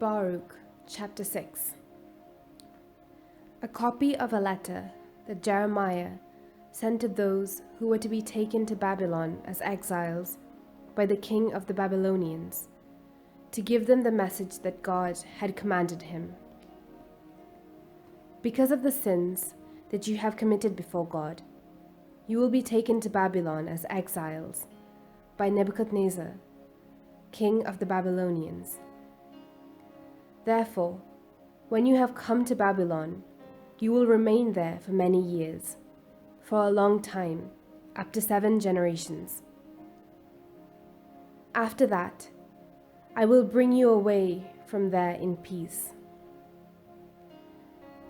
Baruch chapter 6. A copy of a letter that Jeremiah sent to those who were to be taken to Babylon as exiles by the king of the Babylonians, to give them the message that God had commanded him. Because of the sins that you have committed before God, you will be taken to Babylon as exiles by Nebuchadnezzar, king of the Babylonians. Therefore, when you have come to Babylon, you will remain there for many years, for a long time, up to 7 generations. After that, I will bring you away from there in peace.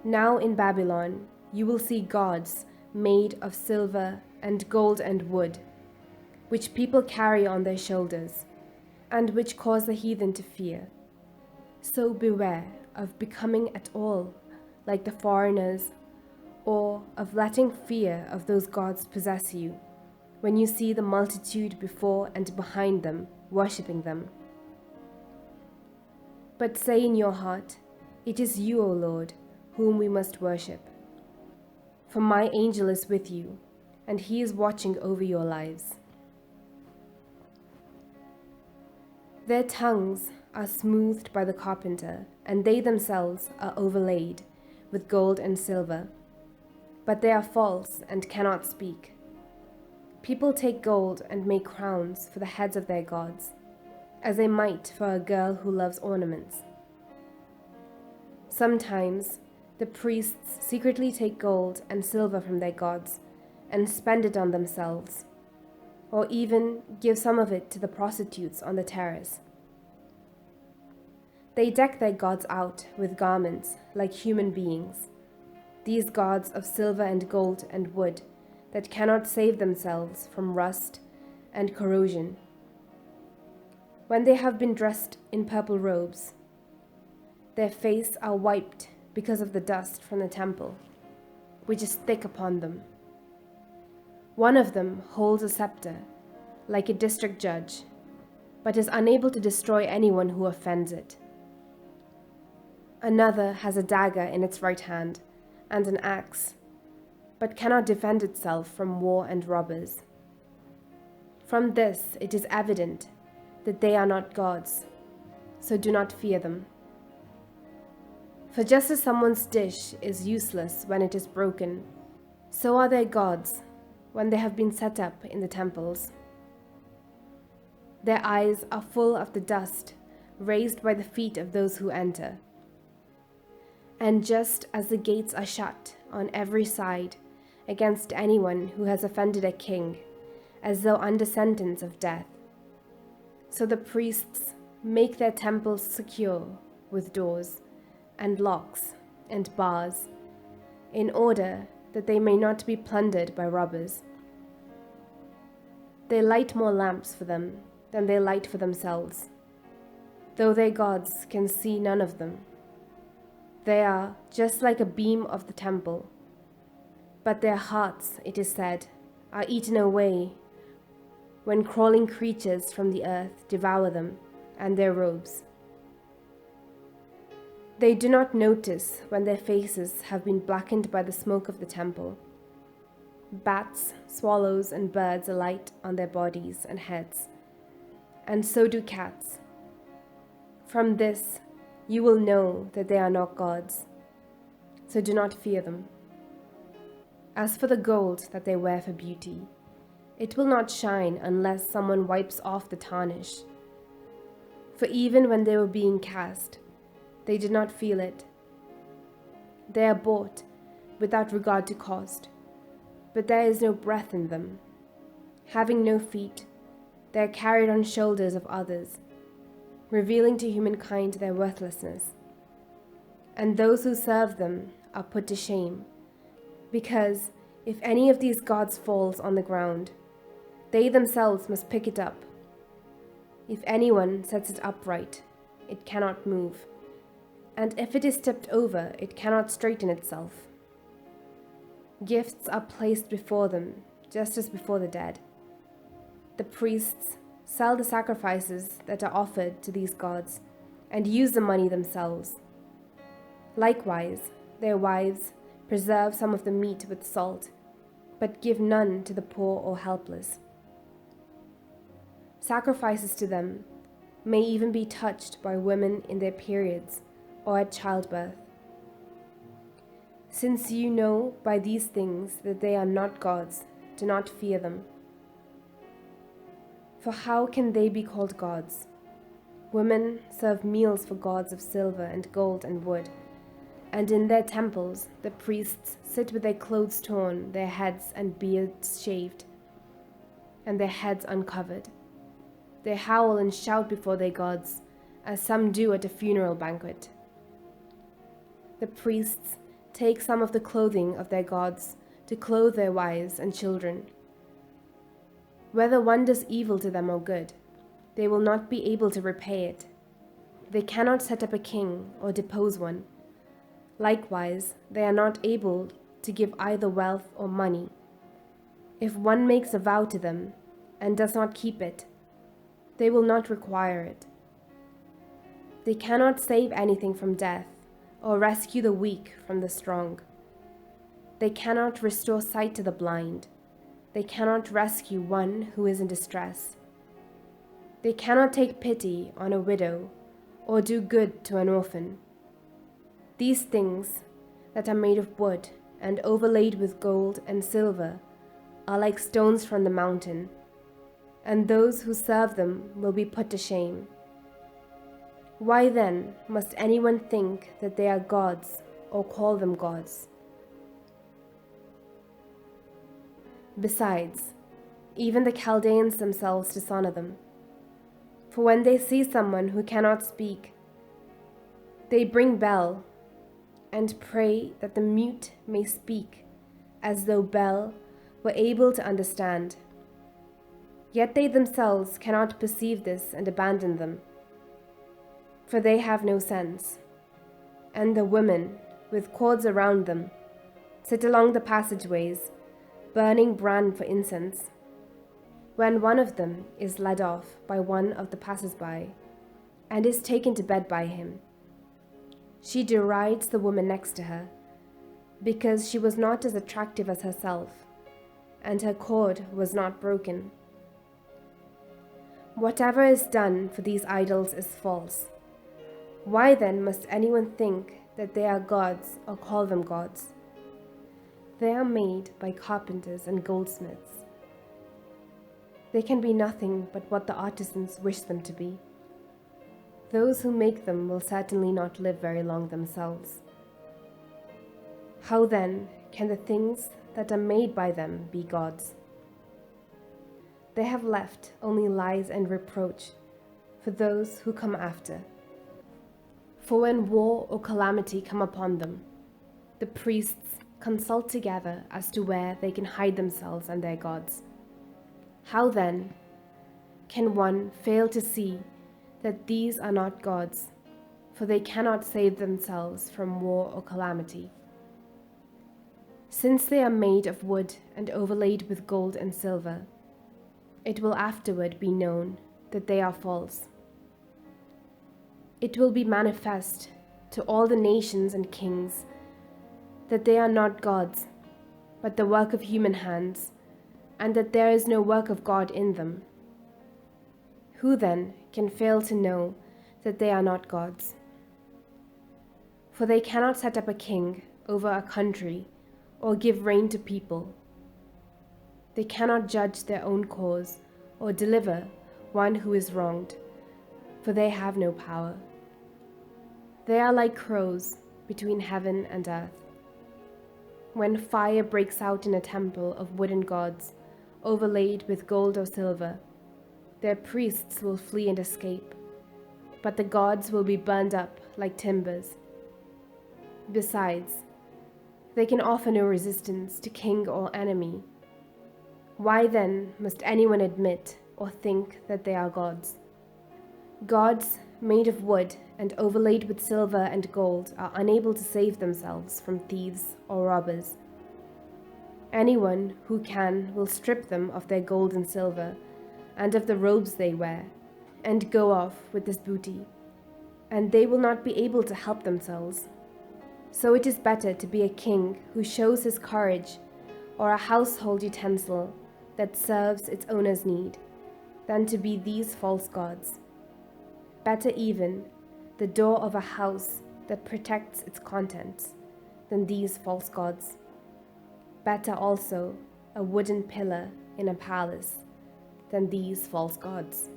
Now in Babylon, you will see gods made of silver and gold and wood, which people carry on their shoulders, and which cause the heathen to fear. So beware of becoming at all like the foreigners, or of letting fear of those gods possess you when you see the multitude before and behind them worshipping them. But say in your heart, "It is you, O Lord, whom we must worship." For my angel is with you, and he is watching over your lives. Their tongues are smoothed by the carpenter, and they themselves are overlaid with gold and silver. But they are false and cannot speak. People take gold and make crowns for the heads of their gods, as they might for a girl who loves ornaments. Sometimes the priests secretly take gold and silver from their gods and spend it on themselves, or even give some of it to the prostitutes on the terrace. They deck their gods out with garments like human beings, these gods of silver and gold and wood that cannot save themselves from rust and corrosion. When they have been dressed in purple robes, their faces are wiped because of the dust from the temple, which is thick upon them. One of them holds a scepter, like a district judge, but is unable to destroy anyone who offends it. Another has a dagger in its right hand and an axe, but cannot defend itself from war and robbers. From this it is evident that they are not gods, so do not fear them. For just as someone's dish is useless when it is broken, so are their gods when they have been set up in the temples. Their eyes are full of the dust raised by the feet of those who enter. And just as the gates are shut on every side against anyone who has offended a king, as though under sentence of death, so the priests make their temples secure with doors and locks and bars, in order that they may not be plundered by robbers. They light more lamps for them than they light for themselves, though their gods can see none of them. They are just like a beam of the temple, but their hearts, it is said, are eaten away when crawling creatures from the earth devour them and their robes. They do not notice when their faces have been blackened by the smoke of the temple. Bats, swallows, and birds alight on their bodies and heads, and so do cats. From this, you will know that they are not gods, so do not fear them. As for the gold that they wear for beauty, it will not shine unless someone wipes off the tarnish. For even when they were being cast, they did not feel it. They are bought without regard to cost, but there is no breath in them. Having no feet, they are carried on shoulders of others, revealing to humankind their worthlessness. And those who serve them are put to shame, because if any of these gods falls on the ground, they themselves must pick it up. If anyone sets it upright, it cannot move, and if it is tipped over, it cannot straighten itself. Gifts are placed before them, just as before the dead. The priests sell the sacrifices that are offered to these gods and use the money themselves. Likewise, their wives preserve some of the meat with salt, but give none to the poor or helpless. Sacrifices to them may even be touched by women in their periods or at childbirth. Since you know by these things that they are not gods, do not fear them. For how can they be called gods? Women serve meals for gods of silver and gold and wood, and in their temples the priests sit with their clothes torn, their heads and beards shaved, and their heads uncovered. They howl and shout before their gods, as some do at a funeral banquet. The priests take some of the clothing of their gods to clothe their wives and children. Whether one does evil to them or good, they will not be able to repay it. They cannot set up a king or depose one. Likewise, they are not able to give either wealth or money. If one makes a vow to them and does not keep it, they will not require it. They cannot save anything from death or rescue the weak from the strong. They cannot restore sight to the blind. They cannot rescue one who is in distress. They cannot take pity on a widow or do good to an orphan. These things that are made of wood and overlaid with gold and silver are like stones from the mountain, and those who serve them will be put to shame. Why then must anyone think that they are gods or call them gods? Besides, even the Chaldeans themselves dishonor them. For when they see someone who cannot speak, they bring Bel and pray that the mute may speak, as though Bel were able to understand. Yet they themselves cannot perceive this and abandon them, for they have no sense. And the women, with cords around them, sit along the passageways, burning bran for incense. When one of them is led off by one of the passers-by and is taken to bed by him, she derides the woman next to her, because she was not as attractive as herself, and her cord was not broken. Whatever is done for these idols is false. Why then must anyone think that they are gods or call them gods? They are made by carpenters and goldsmiths. They can be nothing but what the artisans wish them to be. Those who make them will certainly not live very long themselves. How then can the things that are made by them be gods? They have left only lies and reproach for those who come after. For when war or calamity come upon them, the priests consult together as to where they can hide themselves and their gods. How then can one fail to see that these are not gods, for they cannot save themselves from war or calamity? Since they are made of wood and overlaid with gold and silver, it will afterward be known that they are false. It will be manifest to all the nations and kings that they are not gods, but the work of human hands, and that there is no work of God in them. Who then can fail to know that they are not gods? For they cannot set up a king over a country or give reign to people. They cannot judge their own cause or deliver one who is wronged, for they have no power. They are like crows between heaven and earth. When fire breaks out in a temple of wooden gods, overlaid with gold or silver, their priests will flee and escape, but the gods will be burned up like timbers. Besides, they can offer no resistance to king or enemy. Why then must anyone admit or think that they are gods? Gods made of wood and overlaid with silver and gold are unable to save themselves from thieves or robbers. Anyone who can will strip them of their gold and silver and of the robes they wear, and go off with this booty, and they will not be able to help themselves. So it is better to be a king who shows his courage, or a household utensil that serves its owner's need, than to be these false gods. Better even the door of a house that protects its contents than these false gods. Better also a wooden pillar in a palace than these false gods.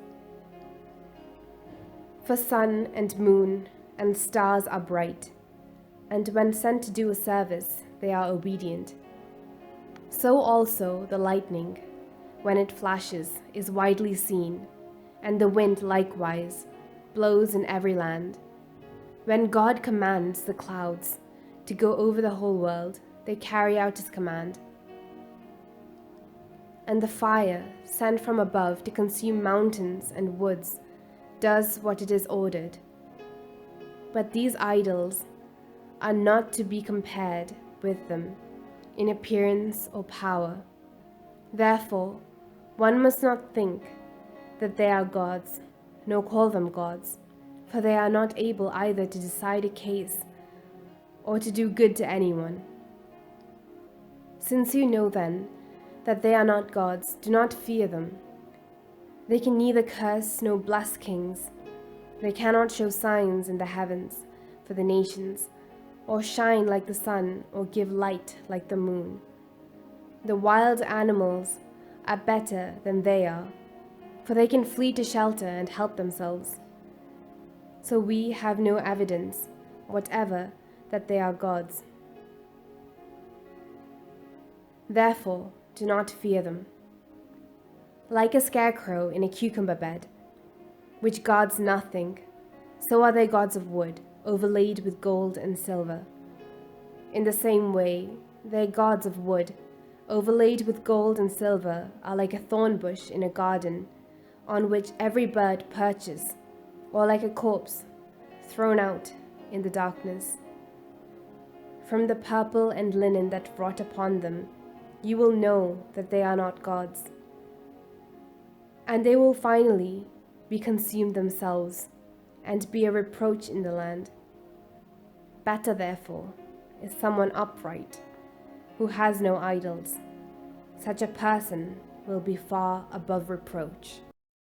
For sun and moon and stars are bright, and when sent to do a service, they are obedient. So also the lightning, when it flashes, is widely seen, and the wind likewise blows in every land. When God commands the clouds to go over the whole world, they carry out his command. And the fire, sent from above to consume mountains and woods, does what it is ordered. But these idols are not to be compared with them in appearance or power. Therefore, one must not think that they are gods, nor call them gods, for they are not able either to decide a case or to do good to anyone. Since you know then that they are not gods, do not fear them. They can neither curse nor bless kings. They cannot show signs in the heavens for the nations, or shine like the sun, or give light like the moon. The wild animals are better than they are, for they can flee to shelter and help themselves. So we have no evidence whatever that they are gods. Therefore, do not fear them. Like a scarecrow in a cucumber bed, which guards nothing, so are they gods of wood, overlaid with gold and silver. In the same way, their gods of wood, overlaid with gold and silver, are like a thorn bush in a garden, on which every bird perches, or like a corpse thrown out in the darkness. From the purple and linen that wrought upon them, you will know that they are not gods. And they will finally be consumed themselves, and be a reproach in the land. Better, therefore, is someone upright, who has no idols. Such a person will be far above reproach.